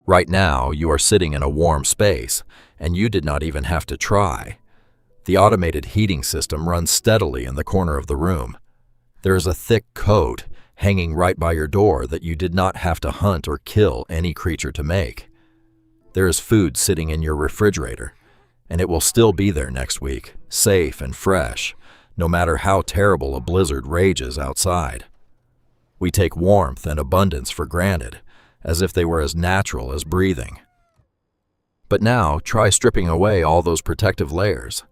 Right now, you are sitting in a warm space, and you did not even have to try. The automated heating system runs steadily in the corner of the room. There is a thick coat hanging right by your door that you did not have to hunt or kill any creature to make. There is food sitting in your refrigerator, and it will still be there next week, safe and fresh, no matter how terrible a blizzard rages outside. We take warmth and abundance for granted, as if they were as natural as breathing. But now, try stripping away all those protective layers.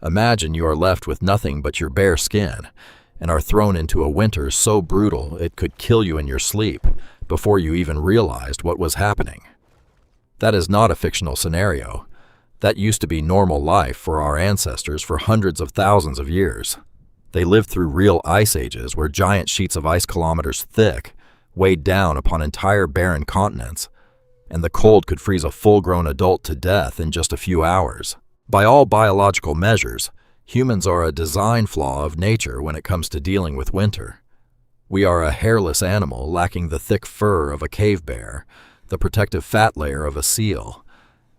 Imagine you are left with nothing but your bare skin, and are thrown into a winter so brutal it could kill you in your sleep before you even realized what was happening. That is not a fictional scenario. That used to be normal life for our ancestors for hundreds of thousands of years. They lived through real ice ages where giant sheets of ice kilometers thick weighed down upon entire barren continents, and the cold could freeze a full-grown adult to death in just a few hours. By all biological measures, humans are a design flaw of nature when it comes to dealing with winter. We are a hairless animal lacking the thick fur of a cave bear, the protective fat layer of a seal,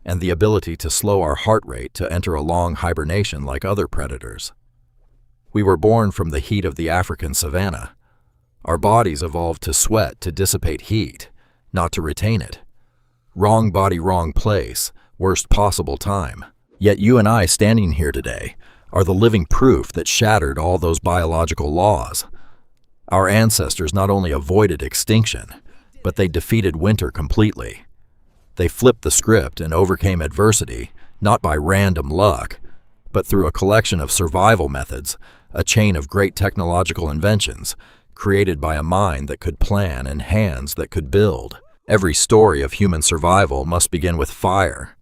and the ability to slow our heart rate to enter a long hibernation like other predators. We were born from the heat of the African savanna. Our bodies evolved to sweat to dissipate heat, not to retain it. Wrong body, wrong place, worst possible time. Yet you and I standing here today are the living proof that shattered all those biological laws. Our ancestors not only avoided extinction, but they defeated winter completely. They flipped the script and overcame adversity, not by random luck, but through a collection of survival methods, a chain of great technological inventions, created by a mind that could plan and hands that could build. Every story of human survival must begin with fire.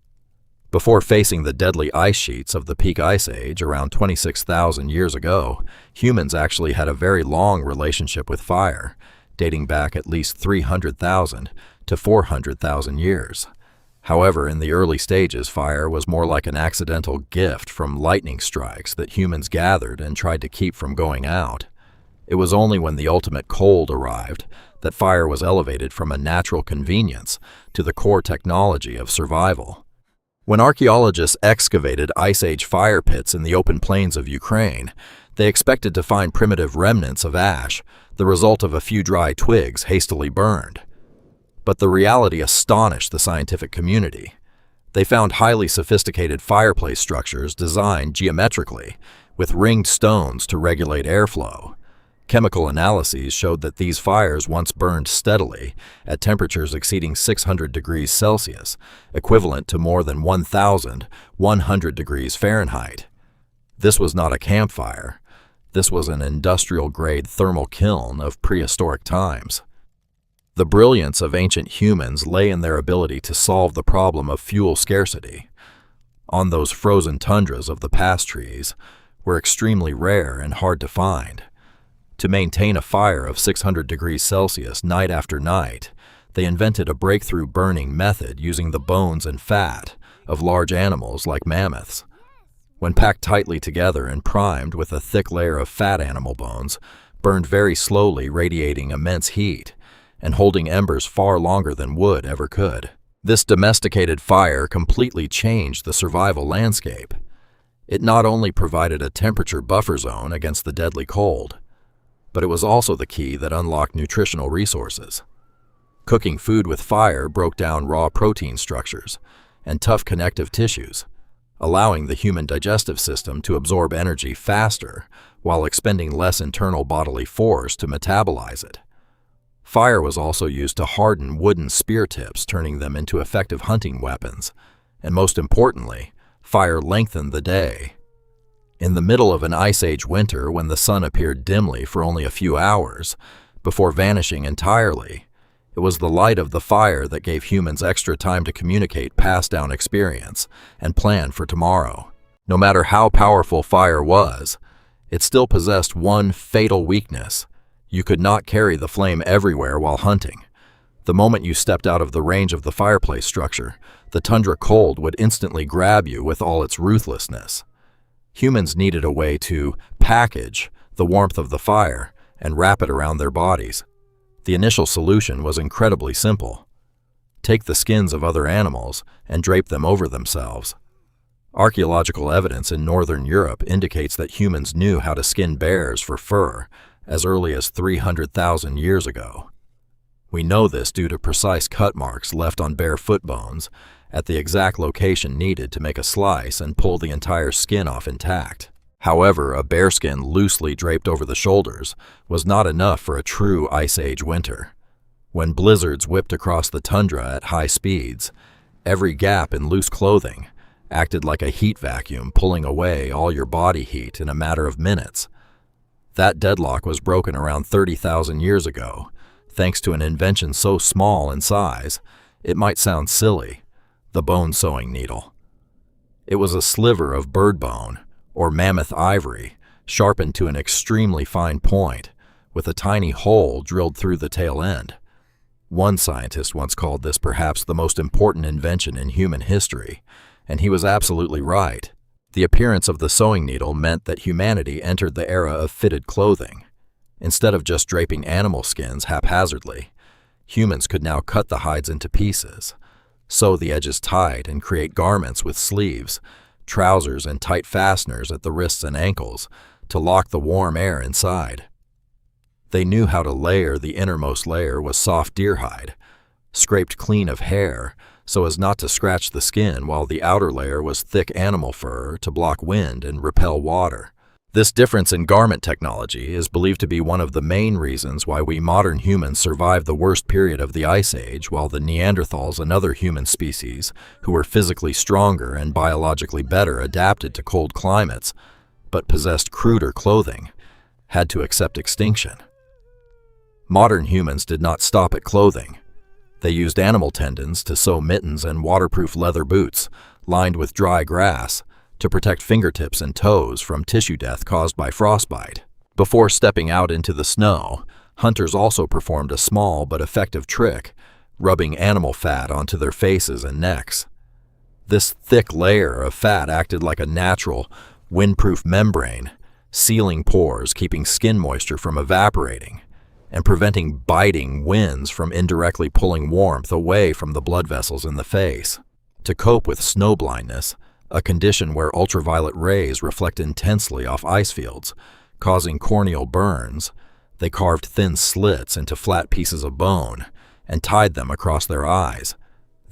Before facing the deadly ice sheets of the peak ice age around 26,000 years ago, humans actually had a very long relationship with fire, dating back at least 300,000 to 400,000 years. However, in the early stages, fire was more like an accidental gift from lightning strikes that humans gathered and tried to keep from going out. It was only when the ultimate cold arrived that fire was elevated from a natural convenience to the core technology of survival. When archaeologists excavated Ice Age fire pits in the open plains of Ukraine, they expected to find primitive remnants of ash, the result of a few dry twigs hastily burned. But the reality astonished the scientific community. They found highly sophisticated fireplace structures designed geometrically, with ringed stones to regulate airflow. Chemical analyses showed that these fires once burned steadily at temperatures exceeding 600 degrees Celsius, equivalent to more than 1,100 degrees Fahrenheit. This was not a campfire. This was an industrial-grade thermal kiln of prehistoric times. The brilliance of ancient humans lay in their ability to solve the problem of fuel scarcity. On those frozen tundras of the past trees were extremely rare and hard to find. To maintain a fire of 600 degrees Celsius night after night, they invented a breakthrough burning method using the bones and fat of large animals like mammoths. When packed tightly together and primed with a thick layer of fat animal bones, burned very slowly, radiating immense heat and holding embers far longer than wood ever could. This domesticated fire completely changed the survival landscape. It not only provided a temperature buffer zone against the deadly cold, but it was also the key that unlocked nutritional resources. Cooking food with fire broke down raw protein structures and tough connective tissues, allowing the human digestive system to absorb energy faster while expending less internal bodily force to metabolize it. Fire was also used to harden wooden spear tips, turning them into effective hunting weapons, and most importantly, fire lengthened the day. In the middle of an Ice Age winter, when the sun appeared dimly for only a few hours, before vanishing entirely, it was the light of the fire that gave humans extra time to communicate passed down experience and plan for tomorrow. No matter how powerful fire was, it still possessed one fatal weakness. You could not carry the flame everywhere while hunting. The moment you stepped out of the range of the fireplace structure, the tundra cold would instantly grab you with all its ruthlessness. Humans needed a way to package the warmth of the fire and wrap it around their bodies. The initial solution was incredibly simple. take the skins of other animals, and drape them over themselves. Archaeological evidence in northern Europe indicates that humans knew how to skin bears for fur as early as 300,000 years ago. We know this due to precise cut marks left on bear foot bones at the exact location needed to make a slice and pull the entire skin off intact. However, a bearskin loosely draped over the shoulders was not enough for a true Ice Age winter. When blizzards whipped across the tundra at high speeds, every gap in loose clothing acted like a heat vacuum, pulling away all your body heat in a matter of minutes. That deadlock was broken around 30,000 years ago, thanks to an invention so small in size, it might sound silly: the bone sewing needle. It was a sliver of bird bone, or mammoth ivory, sharpened to an extremely fine point, with a tiny hole drilled through the tail end. One scientist once called this perhaps the most important invention in human history, and he was absolutely right. The appearance of the sewing needle meant that humanity entered the era of fitted clothing. Instead of just draping animal skins haphazardly, humans could now cut the hides into pieces, sew the edges tight, and create garments with sleeves, trousers, and tight fasteners at the wrists and ankles to lock the warm air inside. They knew how to layer the innermost layer with soft deer hide, scraped clean of hair so as not to scratch the skin, while the outer layer was thick animal fur to block wind and repel water. This difference in garment technology is believed to be one of the main reasons why we modern humans survived the worst period of the Ice Age, while the Neanderthals and other human species, who were physically stronger and biologically better adapted to cold climates, but possessed cruder clothing, had to accept extinction. Modern humans did not stop at clothing. They used animal tendons to sew mittens and waterproof leather boots, lined with dry grass, to protect fingertips and toes from tissue death caused by frostbite. Before stepping out into the snow, hunters also performed a small but effective trick, rubbing animal fat onto their faces and necks. This thick layer of fat acted like a natural, windproof membrane, sealing pores, keeping skin moisture from evaporating, and preventing biting winds from indirectly pulling warmth away from the blood vessels in the face. To cope with snow blindness, a condition where ultraviolet rays reflect intensely off ice fields, causing corneal burns, they carved thin slits into flat pieces of bone and tied them across their eyes.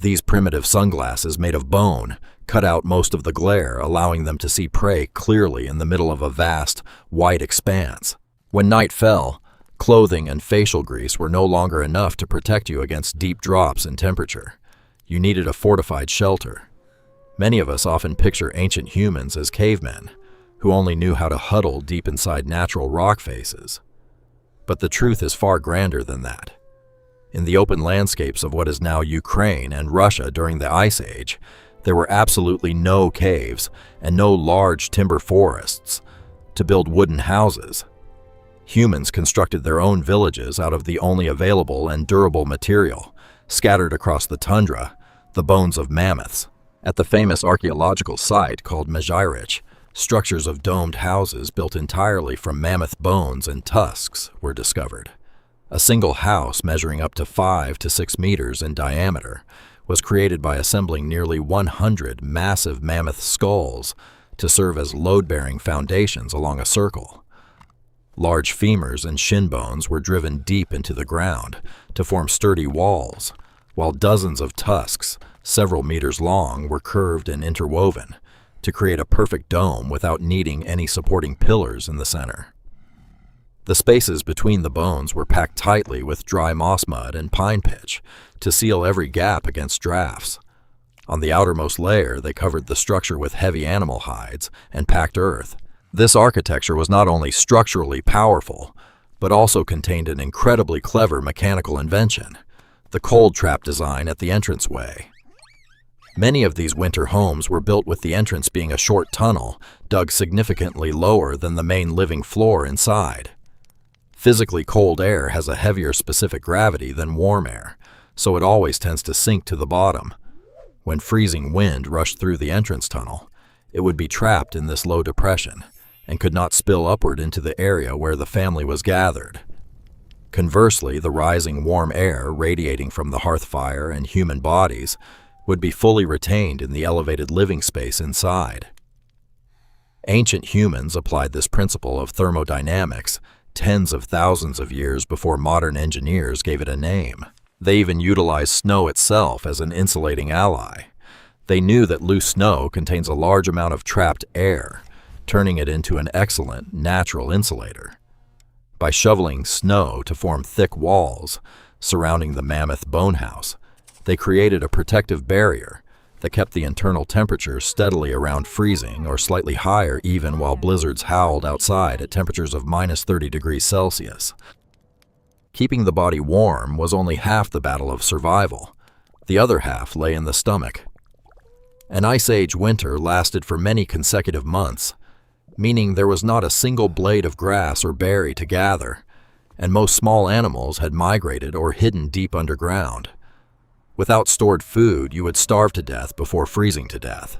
These primitive sunglasses made of bone cut out most of the glare, allowing them to see prey clearly in the middle of a vast, white expanse. When night fell, clothing and facial grease were no longer enough to protect you against deep drops in temperature. You needed a fortified shelter. Many of us often picture ancient humans as cavemen, who only knew how to huddle deep inside natural rock faces. But the truth is far grander than that. In the open landscapes of what is now Ukraine and Russia during the Ice Age, there were absolutely no caves and no large timber forests to build wooden houses. Humans constructed their own villages out of the only available and durable material, scattered across the tundra, the bones of mammoths. At the famous archaeological site called Mezhyrich, structures of domed houses built entirely from mammoth bones and tusks were discovered. A single house measuring up to 5 to 6 meters in diameter was created by assembling nearly 100 massive mammoth skulls to serve as load-bearing foundations along a circle. Large femurs and shin bones were driven deep into the ground to form sturdy walls, while dozens of tusks, several meters long, were curved and interwoven to create a perfect dome without needing any supporting pillars in the center. The spaces between the bones were packed tightly with dry moss mud and pine pitch to seal every gap against drafts. On the outermost layer, they covered the structure with heavy animal hides and packed earth. This architecture was not only structurally powerful, but also contained an incredibly clever mechanical invention: the cold trap design at the entranceway. Many of these winter homes were built with the entrance being a short tunnel dug significantly lower than the main living floor inside. Physically cold air has a heavier specific gravity than warm air, so it always tends to sink to the bottom. When freezing wind rushed through the entrance tunnel, it would be trapped in this low depression and could not spill upward into the area where the family was gathered. Conversely, the rising warm air radiating from the hearth fire and human bodies would be fully retained in the elevated living space inside. Ancient humans applied this principle of thermodynamics tens of thousands of years before modern engineers gave it a name. They even utilized snow itself as an insulating ally. They knew that loose snow contains a large amount of trapped air, turning it into an excellent natural insulator. By shoveling snow to form thick walls surrounding the mammoth bone house, they created a protective barrier that kept the internal temperature steadily around freezing or slightly higher even while blizzards howled outside at temperatures of -30 degrees Celsius. Keeping the body warm was only half the battle of survival. The other half lay in the stomach. An Ice Age winter lasted for many consecutive months, meaning there was not a single blade of grass or berry to gather, and most small animals had migrated or hidden deep underground. Without stored food, you would starve to death before freezing to death.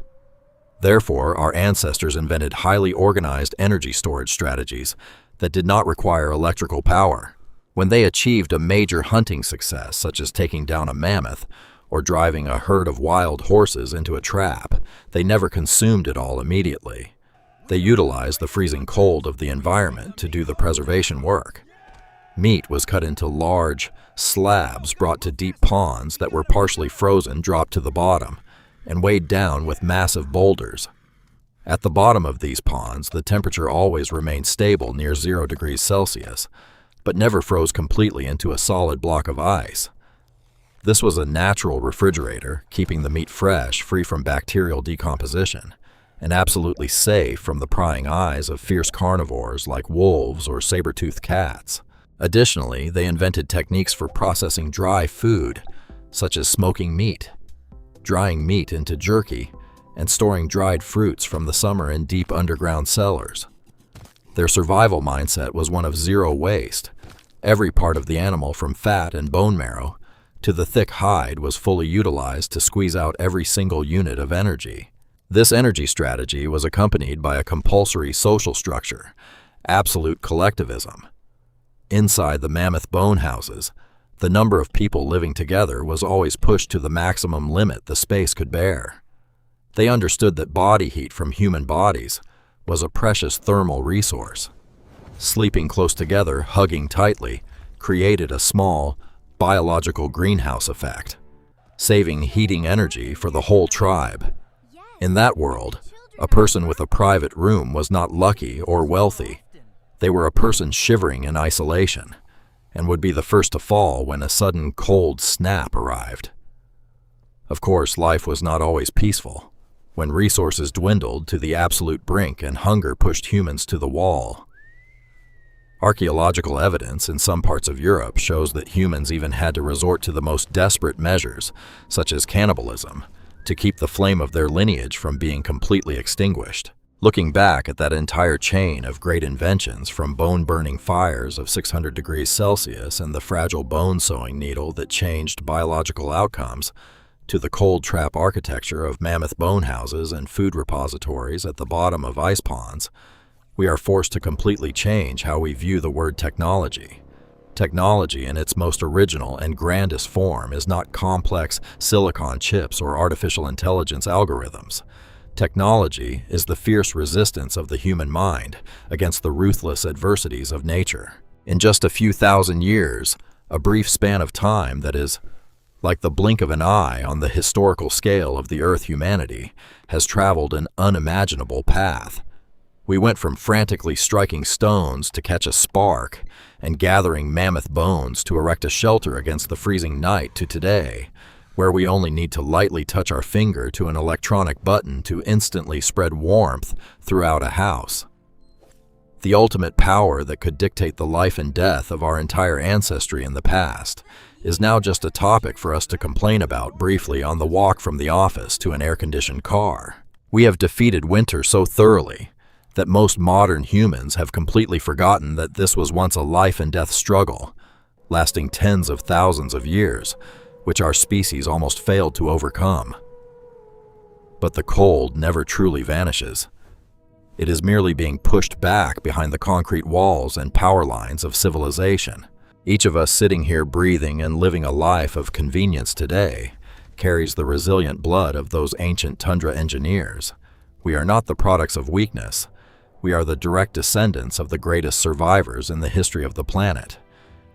Therefore, our ancestors invented highly organized energy storage strategies that did not require electrical power. When they achieved a major hunting success, such as taking down a mammoth or driving a herd of wild horses into a trap, they never consumed it all immediately. They utilized the freezing cold of the environment to do the preservation work. Meat was cut into large slabs brought to deep ponds that were partially frozen, dropped to the bottom, and weighed down with massive boulders. At the bottom of these ponds, the temperature always remained stable near 0 degrees Celsius, but never froze completely into a solid block of ice. This was a natural refrigerator, keeping the meat fresh, free from bacterial decomposition, and absolutely safe from the prying eyes of fierce carnivores like wolves or saber-toothed cats. Additionally, they invented techniques for processing dry food, such as smoking meat, drying meat into jerky, and storing dried fruits from the summer in deep underground cellars. Their survival mindset was one of zero waste. Every part of the animal, from fat and bone marrow to the thick hide, was fully utilized to squeeze out every single unit of energy. This energy strategy was accompanied by a compulsory social structure, absolute collectivism. Inside the mammoth bone houses, the number of people living together was always pushed to the maximum limit the space could bear. They understood that body heat from human bodies was a precious thermal resource. Sleeping close together, hugging tightly, created a small, biological greenhouse effect, saving heating energy for the whole tribe. In that world, a person with a private room was not lucky or wealthy. They were a person shivering in isolation, and would be the first to fall when a sudden cold snap arrived. Of course, life was not always peaceful. When resources dwindled to the absolute brink and hunger pushed humans to the wall. Archaeological evidence in some parts of Europe shows that humans even had to resort to the most desperate measures, such as cannibalism, to keep the flame of their lineage from being completely extinguished. Looking back at that entire chain of great inventions, from bone-burning fires of 600 degrees Celsius and the fragile bone-sewing needle that changed biological outcomes, to the cold trap architecture of mammoth bone houses and food repositories at the bottom of ice ponds, we are forced to completely change how we view the word technology. Technology in its most original and grandest form is not complex silicon chips or artificial intelligence algorithms. Technology is the fierce resistance of the human mind against the ruthless adversities of nature. In just a few thousand years, a brief span of time that is like the blink of an eye on the historical scale of the Earth, humanity has traveled an unimaginable path. We went from frantically striking stones to catch a spark and gathering mammoth bones to erect a shelter against the freezing night to today, where we only need to lightly touch our finger to an electronic button to instantly spread warmth throughout a house. The ultimate power that could dictate the life and death of our entire ancestry in the past is now just a topic for us to complain about briefly on the walk from the office to an air-conditioned car. We have defeated winter so thoroughly that most modern humans have completely forgotten that this was once a life and death struggle, lasting tens of thousands of years, which our species almost failed to overcome. But the cold never truly vanishes. It is merely being pushed back behind the concrete walls and power lines of civilization. Each of us sitting here breathing and living a life of convenience today carries the resilient blood of those ancient tundra engineers. We are not the products of weakness. We are the direct descendants of the greatest survivors in the history of the planet.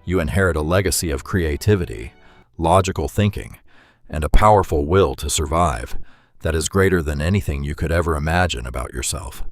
You inherit a legacy of creativity, logical thinking, and a powerful will to survive that is greater than anything you could ever imagine about yourself.